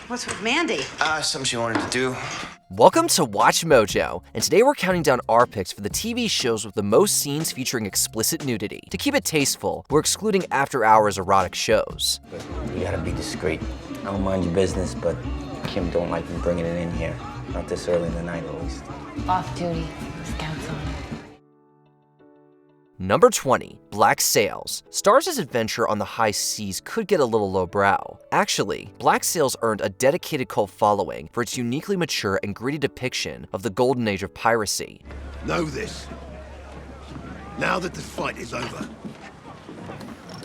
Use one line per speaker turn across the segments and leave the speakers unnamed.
What's with Mandy?
Something she wanted to do.
Welcome to Watch Mojo, and today we're counting down our picks for the TV shows with the most scenes featuring explicit nudity. To keep it tasteful, we're excluding after-hours erotic shows.
But you gotta be discreet. I don't mind your business, but Kim don't like me bringing it in here. Not this early in the night, at least.
Off duty. Scouts on.
Number 20, Black Sails. Stars' adventure on the high seas could get a little lowbrow. Actually, Black Sails earned a dedicated cult following for its uniquely mature and gritty depiction of the golden age of piracy.
Know this. Now that the fight is over,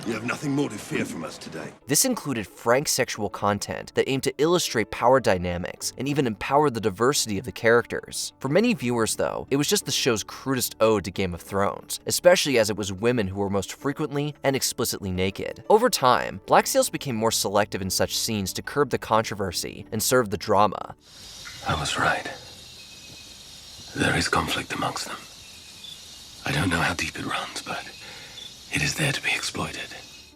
you have nothing more to fear from us today.
This included frank sexual content that aimed to illustrate power dynamics and even empower the diversity of the characters. For many viewers, though, it was just the show's crudest ode to Game of Thrones, especially as it was women who were most frequently and explicitly naked. Over time, Black Sails became more selective in such scenes to curb the controversy and serve the drama.
I was right. There is conflict amongst them. I don't know how deep it runs, but it is there to be exploited.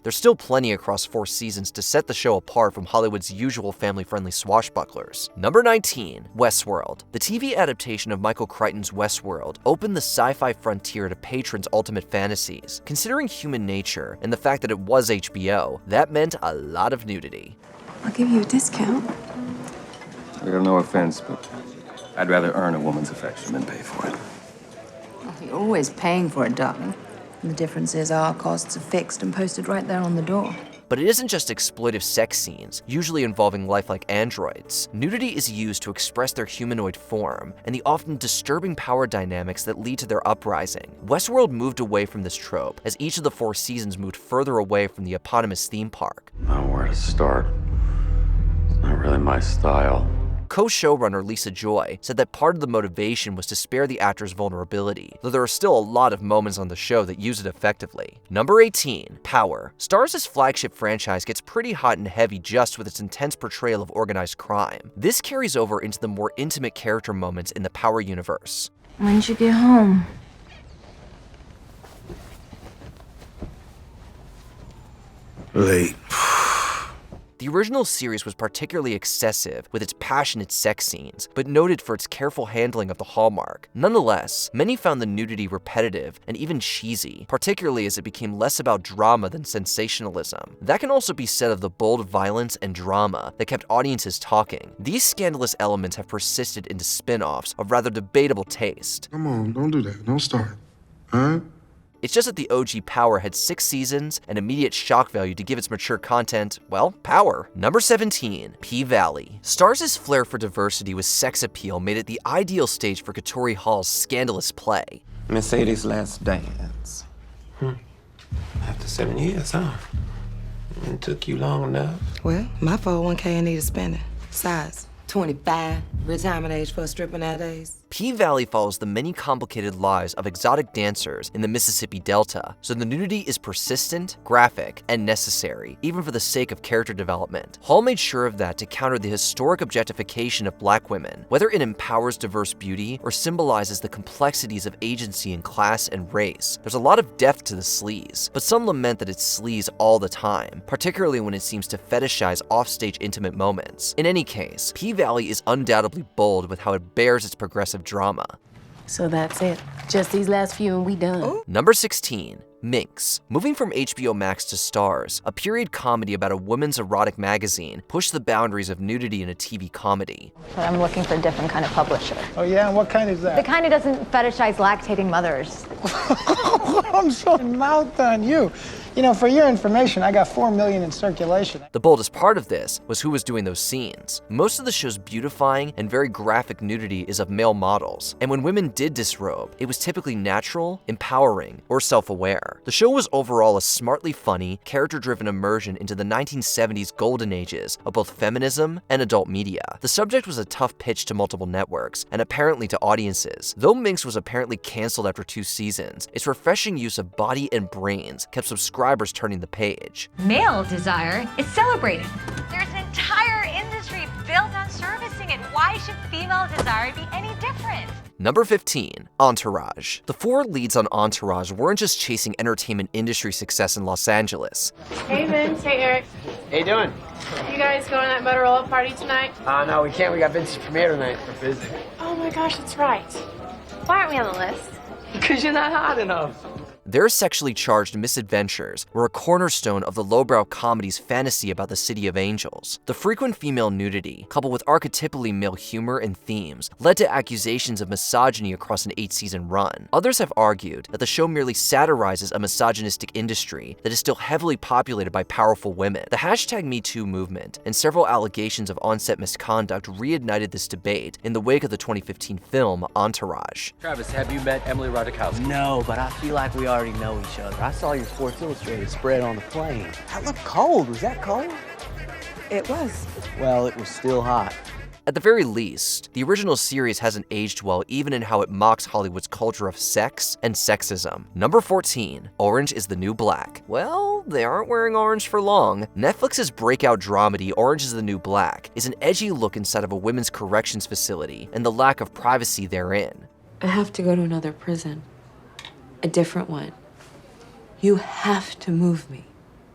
There's still plenty across 4 seasons to set the show apart from Hollywood's usual family-friendly swashbucklers. Number 19, Westworld. The TV adaptation of Michael Crichton's Westworld opened the sci-fi frontier to patrons' ultimate fantasies. Considering human nature and the fact that it was HBO, that meant a lot of nudity.
I'll give you a discount.
I got no offense, but I'd rather earn a woman's affection than pay for it.
You're always paying for it, darling. The difference is our costs are fixed and posted right there on the door.
But it isn't just exploitive sex scenes, usually involving lifelike androids. Nudity is used to express their humanoid form and the often disturbing power dynamics that lead to their uprising. Westworld moved away from this trope as each of the 4 seasons moved further away from the eponymous theme park.
I don't know where to start. It's not really my style.
Co-showrunner Lisa Joy said that part of the motivation was to spare the actors' vulnerability, though there are still a lot of moments on the show that use it effectively. Number 18, Power. Starz' flagship franchise gets pretty hot and heavy just with its intense portrayal of organized crime. This carries over into the more intimate character moments in the Power universe.
When'd you get home?
Late.
The original series was particularly excessive with its passionate sex scenes, but noted for its careful handling of the hallmark. Nonetheless, many found the nudity repetitive and even cheesy, particularly as it became less about drama than sensationalism. That can also be said of the bold violence and drama that kept audiences talking. These scandalous elements have persisted into spin-offs of rather debatable taste.
Come on, don't do that. Don't start. Huh?
It's just that the OG Power had 6 seasons and immediate shock value to give its mature content, well, power. Number 17, P-Valley. Starz' flair for diversity with sex appeal made it the ideal stage for Katori Hall's scandalous play.
Mercedes' Last Dance.
After 7 years, huh? It took you long enough.
Well, my 401k needed spending. Size.
25. Retirement age for a stripper nowadays.
P-Valley follows the many complicated lives of exotic dancers in the Mississippi Delta, so the nudity is persistent, graphic, and necessary, even for the sake of character development. Hall made sure of that to counter the historic objectification of Black women, whether it empowers diverse beauty or symbolizes the complexities of agency in class and race. There's a lot of depth to the sleaze, but some lament that it's sleaze all the time, particularly when it seems to fetishize offstage intimate moments. In any case, P-Valley is undoubtedly bold with how it bears its progressive drama.
So that's it. Just these last few and we done.
Ooh.
Number 16, Minx. Moving from HBO Max to Starz, a period comedy about a women's erotic magazine pushed the boundaries of nudity in a TV comedy.
But I'm looking for a different kind of publisher.
Oh yeah, and what kind is that?
The kind who doesn't fetishize lactating mothers.
I'm so mouthed on you. You know, for your information, I got 4 million in circulation.
The boldest part of this was who was doing those scenes. Most of the show's beautifying and very graphic nudity is of male models, and when women did disrobe, it was typically natural, empowering, or self-aware. The show was overall a smartly funny, character-driven immersion into the 1970s golden ages of both feminism and adult media. The subject was a tough pitch to multiple networks, and apparently to audiences. Though Minx was apparently canceled after 2 seasons, its refreshing use of body and brains kept subscribers turning the page.
Male desire is celebrated. There's an entire industry built on servicing it. Why should
female desire be any different?
Number 15, Entourage. The 4 leads on Entourage weren't just chasing entertainment industry success in Los Angeles.
Hey Vince, hey Eric.
How you doing?
You guys going to that Motorola party tonight?
No, we can't. We got Vince's premiere tonight. We're busy.
Oh my gosh, that's right.
Why aren't we on the list?
Because you're not hot enough.
Their sexually charged misadventures were a cornerstone of the lowbrow comedy's fantasy about the city of angels. The frequent female nudity, coupled with archetypally male humor and themes, led to accusations of misogyny across an 8-season run. Others have argued that the show merely satirizes a misogynistic industry that is still heavily populated by powerful women. The hashtag #MeToo movement and several allegations of on-set misconduct reignited this debate in the wake of the 2015 film Entourage.
Travis, have you met Emily Ratajkowski?
No, but I feel like we already know each other. I saw your Sports Illustrated spread on the plane.
That looked cold. Was that cold?
It was.
Well, it was still hot.
At the very least, the original series hasn't aged well even in how it mocks Hollywood's culture of sex and sexism. Number 14, Orange is the New Black. Well, they aren't wearing orange for long. Netflix's breakout dramedy Orange is the New Black is an edgy look inside of a women's corrections facility and the lack of privacy therein.
I have to go to another prison. A different one. You have to move me.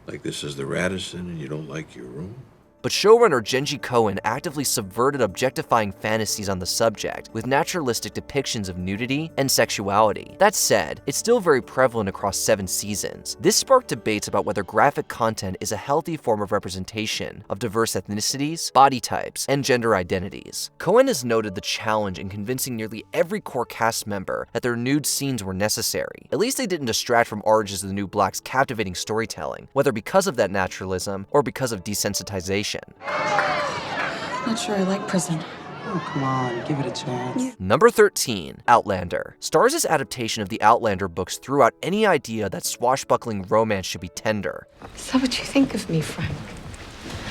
Like this is the Radisson and you don't like your room?
But showrunner Jenji Kohan actively subverted objectifying fantasies on the subject with naturalistic depictions of nudity and sexuality. That said, it's still very prevalent across 7 seasons. This sparked debates about whether graphic content is a healthy form of representation of diverse ethnicities, body types, and gender identities. Kohan has noted the challenge in convincing nearly every core cast member that their nude scenes were necessary. At least they didn't distract from Orange is the New Black's captivating storytelling, whether because of that naturalism or because of desensitization.
Not sure I like prison.
Oh, come on, give it a chance.
Number 13, Outlander. Starz' adaptation of the Outlander books threw out any idea that swashbuckling romance should be tender.
Is that what you think of me, Frank?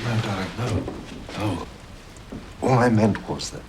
No, darling, no. No. All I meant was that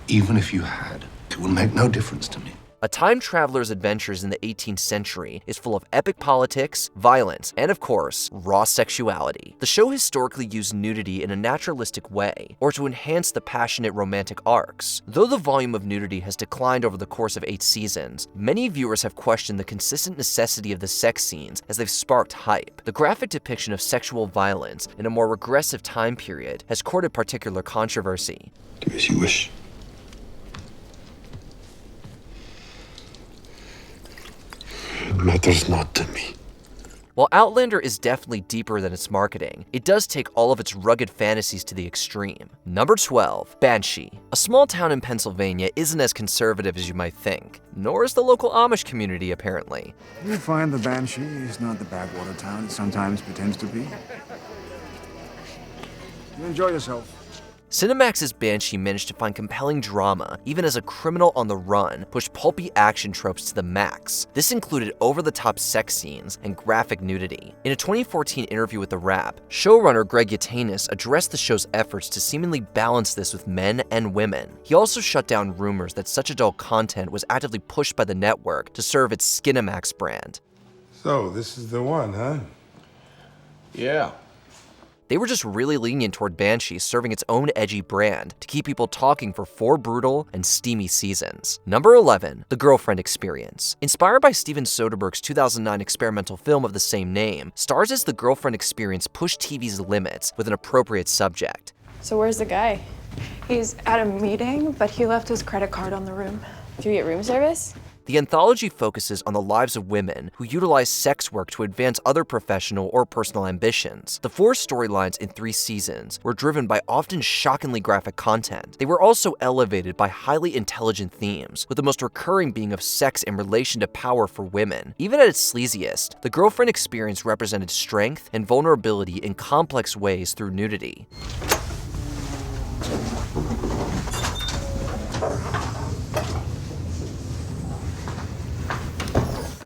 even if you had, it would make no difference to me.
A time traveler's adventures in the 18th century is full of epic politics, violence, and of course, raw sexuality. The show historically used nudity in a naturalistic way, or to enhance the passionate romantic arcs. Though the volume of nudity has declined over the course of 8 seasons, many viewers have questioned the consistent necessity of the sex scenes as they've sparked hype. The graphic depiction of sexual violence in a more regressive time period has courted particular controversy.
Do as you wish. It matters not to me.
While Outlander is definitely deeper than its marketing, it does take all of its rugged fantasies to the extreme. Number 12, Banshee. A small town in Pennsylvania isn't as conservative as you might think, nor is the local Amish community apparently.
You find the Banshee is not the backwater town it sometimes pretends to be. You enjoy yourself.
Cinemax's Banshee managed to find compelling drama, even as a criminal on the run pushed pulpy action tropes to the max. This included over-the-top sex scenes and graphic nudity. In a 2014 interview with The Wrap, showrunner Greg Yaitanes addressed the show's efforts to seemingly balance this with men and women. He also shut down rumors that such adult content was actively pushed by the network to serve its Skinemax brand.
So, this is the one, huh?
Yeah.
They were just really lenient toward Banshee serving its own edgy brand to keep people talking for 4 brutal and steamy seasons. Number 11, The Girlfriend Experience. Inspired by Steven Soderbergh's 2009 experimental film of the same name, Starz' The Girlfriend Experience pushed TV's limits with an appropriate subject.
So where's the guy? He's at a meeting, but he left his credit card on the room. Do you get room service?
The anthology focuses on the lives of women who utilize sex work to advance other professional or personal ambitions. The 4 storylines in 3 seasons were driven by often shockingly graphic content. They were also elevated by highly intelligent themes, with the most recurring being of sex in relation to power for women. Even at its sleaziest, The Girlfriend Experience represented strength and vulnerability in complex ways through nudity.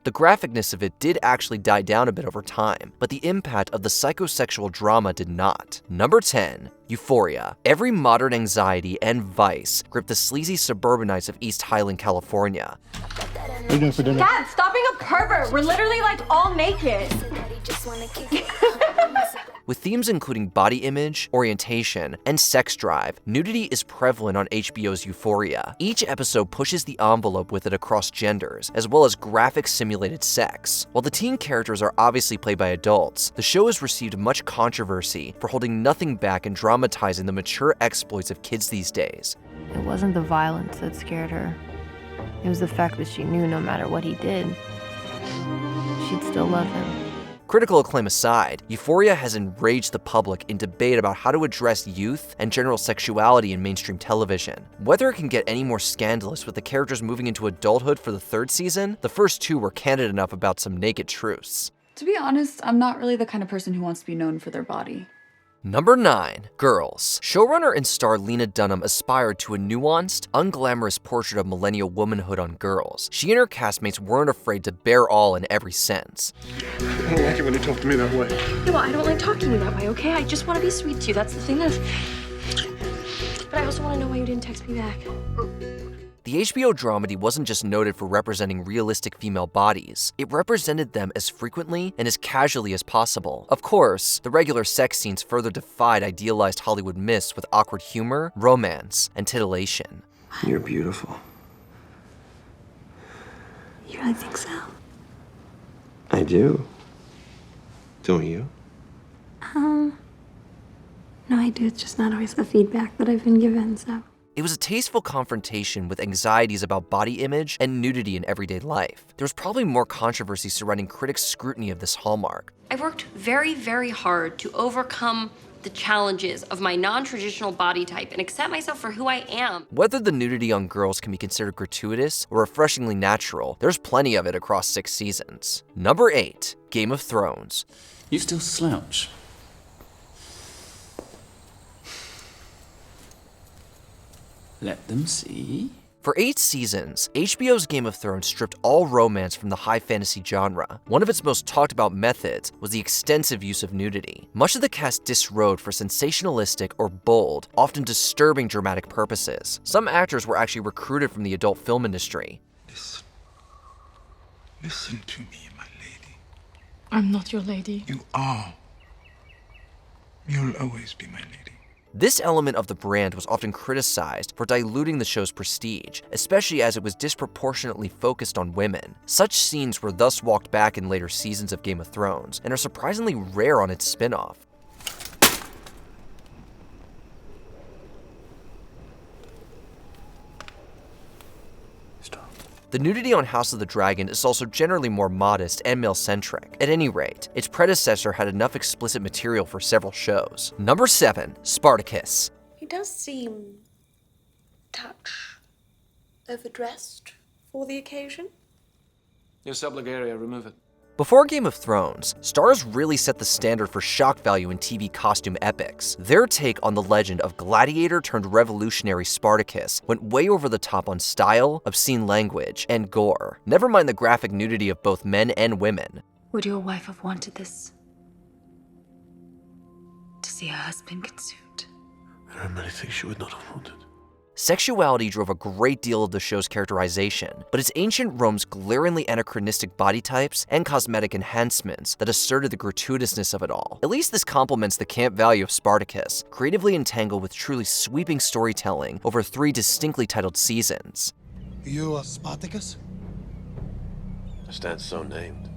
The graphicness of it did actually die down a bit over time, but the impact of the psychosexual drama did not. Number 10, Euphoria. Every modern anxiety and vice gripped the sleazy suburbanites of East Highland, California.
What are you doing for dinner?
Dad, stop being a pervert. We're literally like all naked.
With themes including body image, orientation, and sex drive, nudity is prevalent on HBO's Euphoria. Each episode pushes the envelope with it across genders, as well as graphic simulated sex. While the teen characters are obviously played by adults, the show has received much controversy for holding nothing back and dramatizing the mature exploits of kids these days.
It wasn't the violence that scared her. It was the fact that she knew no matter what he did, she'd still love him.
Critical acclaim aside, Euphoria has enraged the public in debate about how to address youth and general sexuality in mainstream television. Whether it can get any more scandalous with the characters moving into adulthood for the third season, the first two were candid enough about some naked truths.
To be honest, I'm not really the kind of person who wants to be known for their body.
Number 9. Girls. Showrunner and star Lena Dunham aspired to a nuanced, unglamorous portrait of millennial womanhood on Girls. She and her castmates weren't afraid to bare all in every sense.
I don't like it when you talk to me that way.
Yeah, well, I don't like talking to you that way, okay? I just want to be sweet to you. That's the thing that... But I also want to know why you didn't text me back.
The HBO dramedy wasn't just noted for representing realistic female bodies, it represented them as frequently and as casually as possible. Of course, the regular sex scenes further defied idealized Hollywood myths with awkward humor, romance, and titillation.
You're beautiful.
You really think so?
I do. Don't you?
No, I do. It's just not always the feedback that I've been given, so...
It was a tasteful confrontation with anxieties about body image and nudity in everyday life. There was probably more controversy surrounding critics' scrutiny of this hallmark.
I've worked very, very hard to overcome the challenges of my non-traditional body type and accept myself for who I am.
Whether the nudity on Girls can be considered gratuitous or refreshingly natural, there's plenty of it across 6 seasons. Number 8. Game of Thrones.
You still slouch. Let them see.
For 8 seasons, HBO's Game of Thrones stripped all romance from the high fantasy genre. One of its most talked about methods was the extensive use of nudity. Much of the cast disrobed for sensationalistic or bold, often disturbing dramatic purposes. Some actors were actually recruited from the adult film industry.
Listen to me, my lady.
I'm not your lady.
You are. You'll always be my lady.
This element of the brand was often criticized for diluting the show's prestige, especially as it was disproportionately focused on women. Such scenes were thus walked back in later seasons of Game of Thrones, and are surprisingly rare on its spin-off. The nudity on House of the Dragon is also generally more modest and male-centric. At any rate, its predecessor had enough explicit material for several shows. Number 7. Spartacus.
He does seem... touch... overdressed for the occasion.
Your subligaria, remove it.
Before Game of Thrones, Starz really set the standard for shock value in TV costume epics. Their take on the legend of gladiator-turned-revolutionary Spartacus went way over the top on style, obscene language, and gore. Never mind the graphic nudity of both men and women.
Would your wife have wanted this? To see her husband consumed?
There are many things she would not have wanted.
Sexuality drove a great deal of the show's characterization, but it's ancient Rome's glaringly anachronistic body types and cosmetic enhancements that asserted the gratuitousness of it all. At least this complements the camp value of Spartacus, creatively entangled with truly sweeping storytelling over 3 distinctly titled seasons.
You are Spartacus?
I stand so named.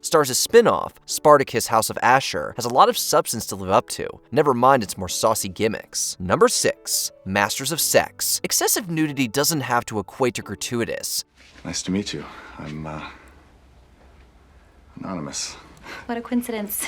Starz' spin-off, Spartacus House of Asher, has a lot of substance to live up to, never mind its more saucy gimmicks. Number 6. Masters of Sex. Excessive nudity doesn't have to equate to gratuitous.
Nice to meet you. I'm, anonymous.
What a coincidence.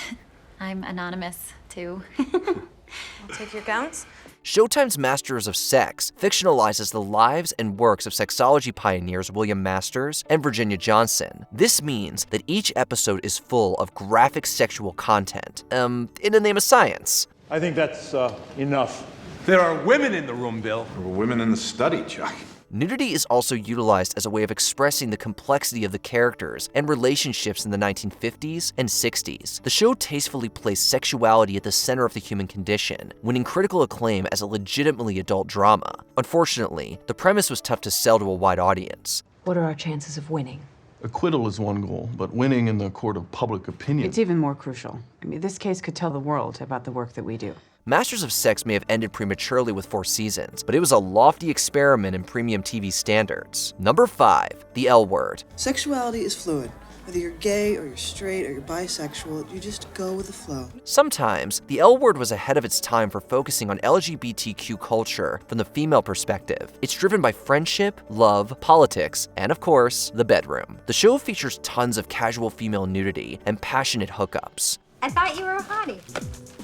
I'm anonymous, too.
I'll take your gowns.
Showtime's Masters of Sex fictionalizes the lives and works of sexology pioneers William Masters and Virginia Johnson. This means that each episode is full of graphic sexual content, in the name of science.
I think that's enough. There are women in the room, Bill.
There were women in the study, Chuck.
Nudity is also utilized as a way of expressing the complexity of the characters and relationships in the 1950s and 60s. The show tastefully placed sexuality at the center of the human condition, winning critical acclaim as a legitimately adult drama. Unfortunately, the premise was tough to sell to a wide audience.
What are our chances of winning?
Acquittal is one goal, but winning in the court of public opinion.
It's even more crucial. I mean, this case could tell the world about the work that we do.
Masters of Sex may have ended prematurely with 4 seasons, but it was a lofty experiment in premium TV standards. Number 5, the L Word.
Sexuality is fluid. Whether you're gay or you're straight or you're bisexual, you just go with the flow.
Sometimes, the L Word was ahead of its time for focusing on LGBTQ culture from the female perspective. It's driven by friendship, love, politics, and of course, the bedroom. The show features tons of casual female nudity and passionate hookups.
I thought you were a hottie.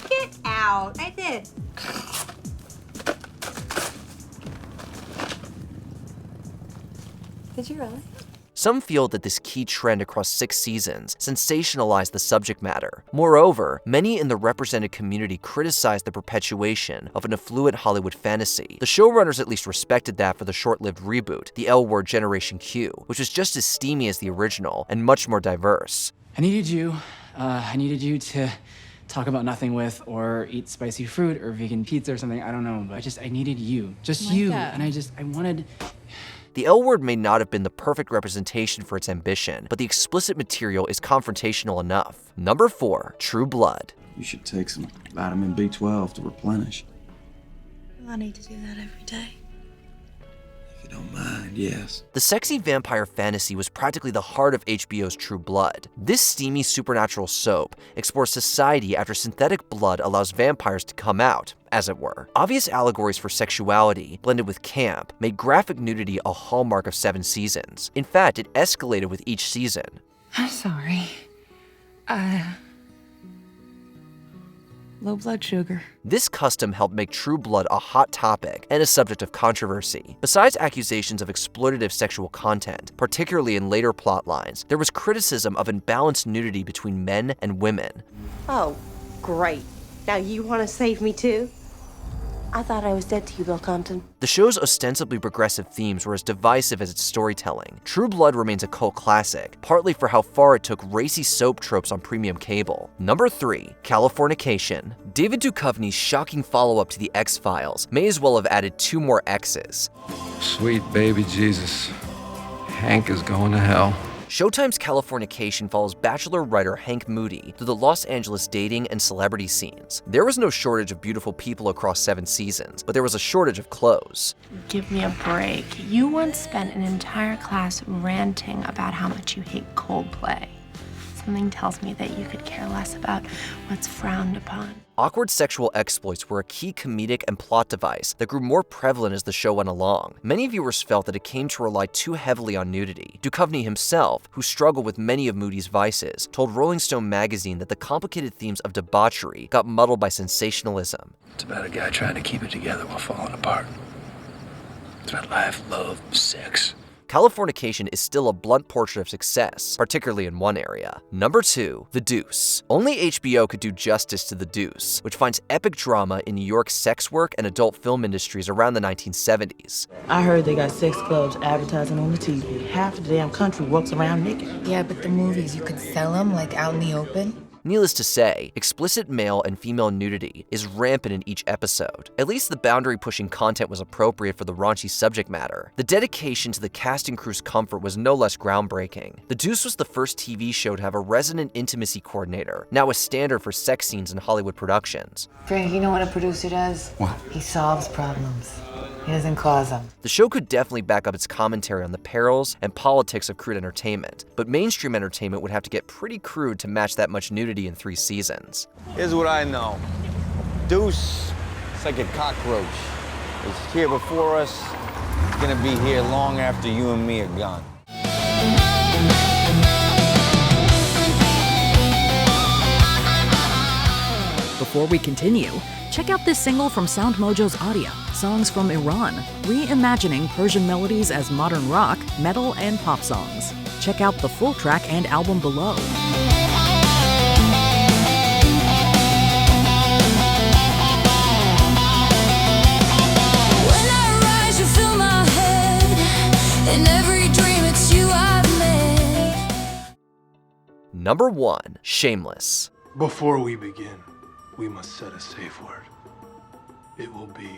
Get out. I did. Did you really?
Some feel that this key trend across 6 seasons sensationalized the subject matter. Moreover, many in the represented community criticized the perpetuation of an affluent Hollywood fantasy. The showrunners at least respected that for the short-lived reboot, the L Word Generation Q, which was just as steamy as the original and much more diverse.
I needed you to talk about nothing with or eat spicy fruit or vegan pizza or something. I don't know, but I needed you. Just
Like
you.
that.
And I wanted...
The L Word may not have been the perfect representation for its ambition, but the explicit material is confrontational enough. Number 4, True Blood.
You should take some vitamin B12 to replenish.
I need to do that every day.
If you don't mind, yes.
The sexy vampire fantasy was practically the heart of HBO's True Blood. This steamy supernatural soap explores society after synthetic blood allows vampires to come out, as it were. Obvious allegories for sexuality, blended with camp, made graphic nudity a hallmark of 7 seasons. In fact, it escalated with each season.
I'm sorry. Low blood sugar.
This custom helped make True Blood a hot topic and a subject of controversy. Besides accusations of exploitative sexual content, particularly in later plot lines, there was criticism of imbalanced nudity between men and women.
Oh, great. Now you want to save me too? I thought I was dead to you, Bill Compton.
The show's ostensibly progressive themes were as divisive as its storytelling. True Blood remains a cult classic, partly for how far it took racy soap tropes on premium cable. Number 3, Californication. David Duchovny's shocking follow-up to The X-Files may as well have added 2 more X's.
Sweet baby Jesus. Hank is going to hell.
Showtime's Californication follows Bachelor writer Hank Moody through the Los Angeles dating and celebrity scenes. There was no shortage of beautiful people across 7 seasons, but there was a shortage of clothes.
Give me a break. You once spent an entire class ranting about how much you hate Coldplay. Something tells me that you could care less about what's frowned upon.
Awkward sexual exploits were a key comedic and plot device that grew more prevalent as the show went along. Many viewers felt that it came to rely too heavily on nudity. Duchovny himself, who struggled with many of Moody's vices, told Rolling Stone magazine that the complicated themes of debauchery got muddled by sensationalism.
It's about a guy trying to keep it together while falling apart. It's about life, love, sex.
Californication is still a blunt portrait of success, particularly in one area. Number 2, The Deuce. Only HBO could do justice to The Deuce, which finds epic drama in New York's sex work and adult film industries around the 1970s.
I heard they got sex clubs advertising on the TV. Half the damn country walks around naked.
Yeah, but the movies, you could sell them like out in the open.
Needless to say, explicit male and female nudity is rampant in each episode. At least the boundary-pushing content was appropriate for the raunchy subject matter. The dedication to the cast and crew's comfort was no less groundbreaking. The Deuce was the first TV show to have a resident intimacy coordinator, now a standard for sex scenes in Hollywood productions.
Frank, you know what a producer does?
What?
He solves problems. He doesn't cause them.
The show could definitely back up its commentary on the perils and politics of crude entertainment, but mainstream entertainment would have to get pretty crude to match that much nudity in 3 seasons.
Here's what I know. Deuce, it's like a cockroach. It's here before us. It's gonna be here long after you and me are gone.
Before we continue, check out this single from Sound Mojo's Audio, Songs from Iran, reimagining Persian melodies as modern rock, metal, and pop songs. Check out the full track and album below.
Number 1, Shameless.
Before we begin, we must set a safe word. It will be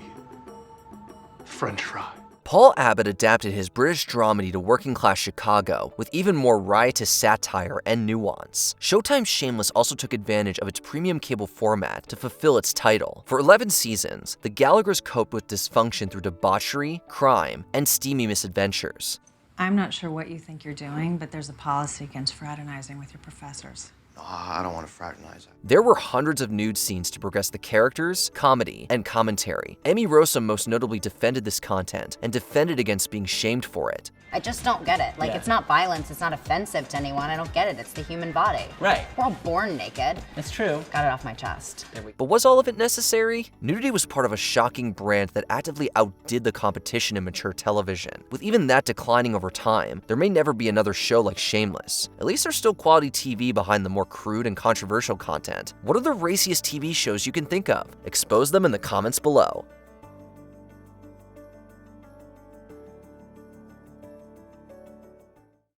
French fry.
Paul Abbott adapted his British dramedy to working-class Chicago with even more riotous satire and nuance. Showtime's Shameless also took advantage of its premium cable format to fulfill its title. For 11 seasons, the Gallaghers coped with dysfunction through debauchery, crime, and steamy misadventures.
I'm not sure what you think you're doing, but there's a policy against fraternizing with your professors.
I don't want to fraternize.
There were hundreds of nude scenes to progress the characters, comedy, and commentary. Amy Rosa most notably defended this content and defended against being shamed for it.
I just don't get it. Like, it's not violence, it's not offensive to anyone. I don't get it. It's the human body.
Right.
We're all born naked.
That's true.
Got it off my chest.
But was all of it necessary? Nudity was part of a shocking brand that actively outdid the competition in mature television. With even that declining over time, there may never be another show like Shameless. At least there's still quality TV behind the more crude and controversial content. What are the raciest TV shows you can think of? Expose them in the comments below.